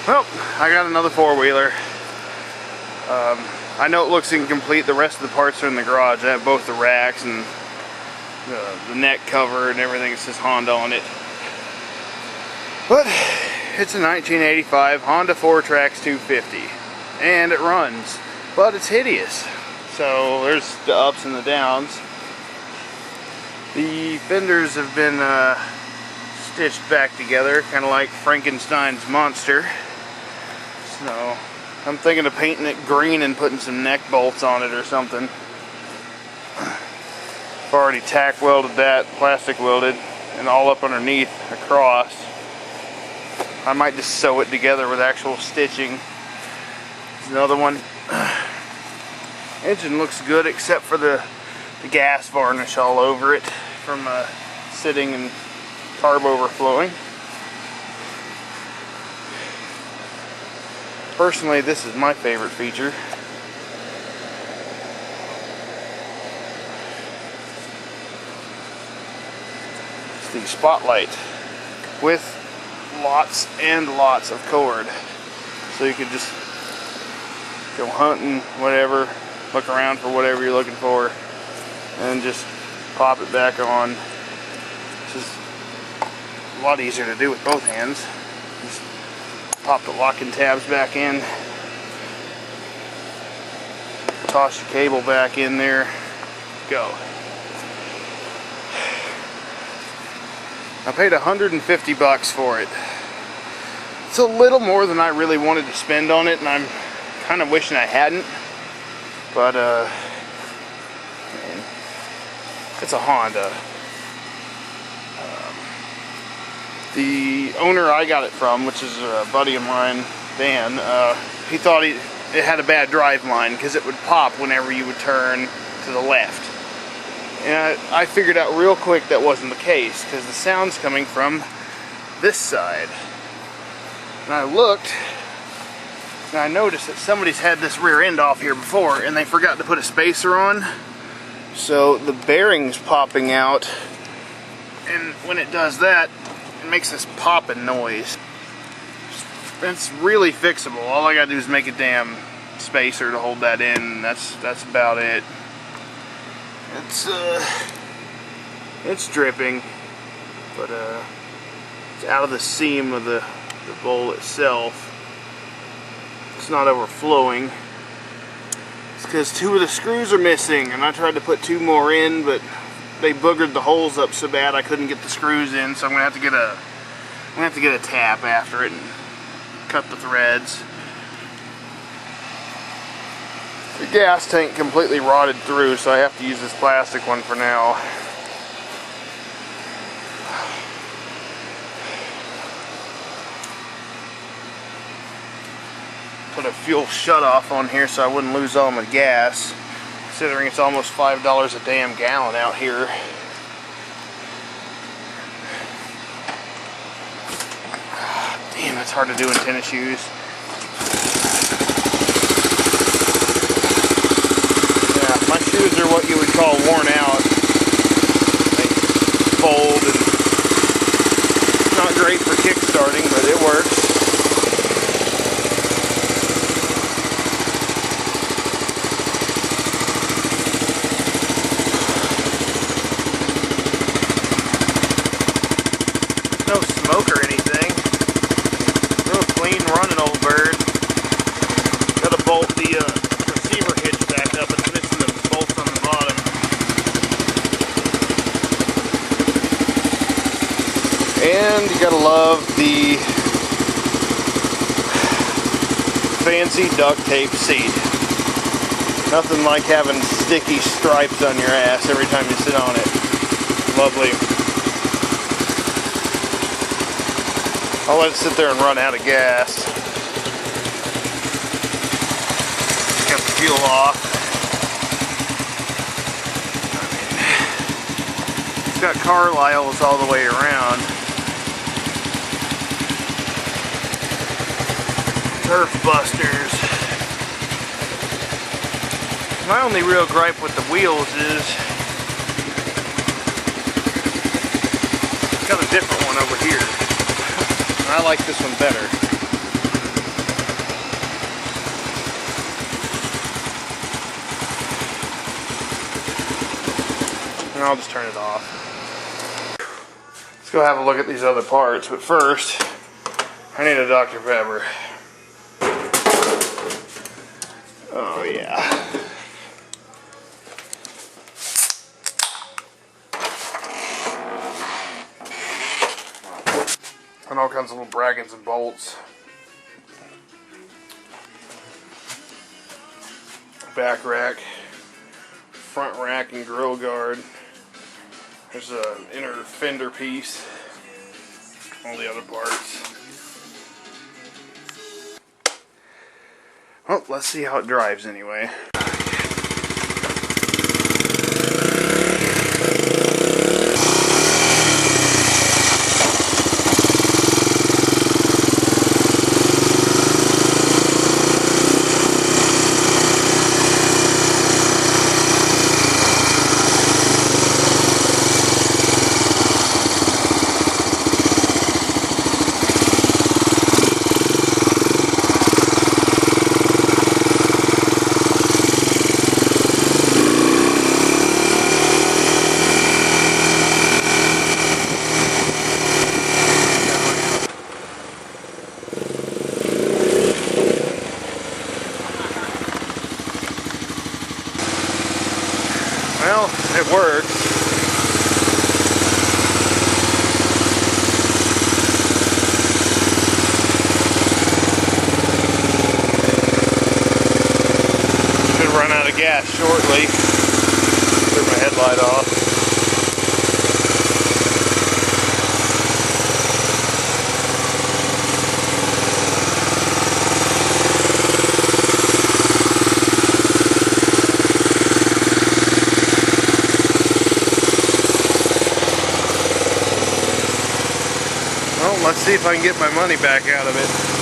Well, I got another four-wheeler. I know it looks incomplete. The rest of the parts are in the garage. I have both the racks and the neck cover and everything. It says Honda on it. But it's a 1985 Honda Fourtrax 250. And it runs. But it's hideous. So there's the ups and the downs. The fenders have been stitched back together, kind of like Frankenstein's monster. So I'm thinking of painting it green and putting some neck bolts on it or something. I've already tack welded that, plastic welded, and all up underneath across. I might just sew it together with actual stitching. There's another one. Engine looks good except for the gas varnish all over it from sitting and carb overflowing. Personally, this is my favorite feature. It's the spotlight with lots and lots of cord. So you could just go hunting, whatever, look around for whatever you're looking for, and just pop it back on. This is a lot easier to do with both hands. Just pop the locking tabs back in, toss your cable back in there, go. I paid $150 for it. It's a little more than I really wanted to spend on it, and I'm kind of wishing I hadn't. But it's a Honda. The owner I got it from, which is a buddy of mine, Dan, he thought it had a bad drive line because it would pop whenever you would turn to the left. And I figured out real quick that wasn't the case because the sound's coming from this side. And I looked and I noticed that somebody's had this rear end off here before and they forgot to put a spacer on. So the bearing's popping out, and when it does that, it makes this popping noise. It's really fixable. All I gotta do is make a damn spacer to hold that in, and that's about it. It's dripping, but it's out of the seam of the bowl itself. It's not overflowing. It's because two of the screws are missing, and I tried to put two more in, but they boogered the holes up so bad I couldn't get the screws in. So I'm gonna have to get a tap after it and cut the threads. The gas tank completely rotted through, so I have to use this plastic one for now. Put a fuel shutoff on here so I wouldn't lose all my gas, considering it's almost $5 a damn gallon out here. Damn, it's hard to do in tennis shoes. Yeah, my shoes are what you would call worn out. They fold, and it's not great for kick-starting, but it works. No smoke or anything. Real clean running, old bird. Gotta bolt the receiver hitch back up. It's missing the bolts on the bottom. And you gotta love the fancy duct tape seat. Nothing like having sticky stripes on your ass every time you sit on it. Lovely. I'll let it sit there and run out of gas. Got the fuel off. It's got Carlisles all the way around. Turf busters. My only real gripe with the wheels is got a different one over here. I like this one better. I'll just turn it off. Let's go have a look at these other parts, but first, I need a Dr. Pepper. Oh yeah. And all kinds of little brackets and bolts. Back rack, front rack and grill guard. There's an inner fender piece. All the other parts. Well, let's see how it drives anyway. Well, it works. Should run out of gas shortly. Turn my headlight off. Well, let's see if I can get my money back out of it.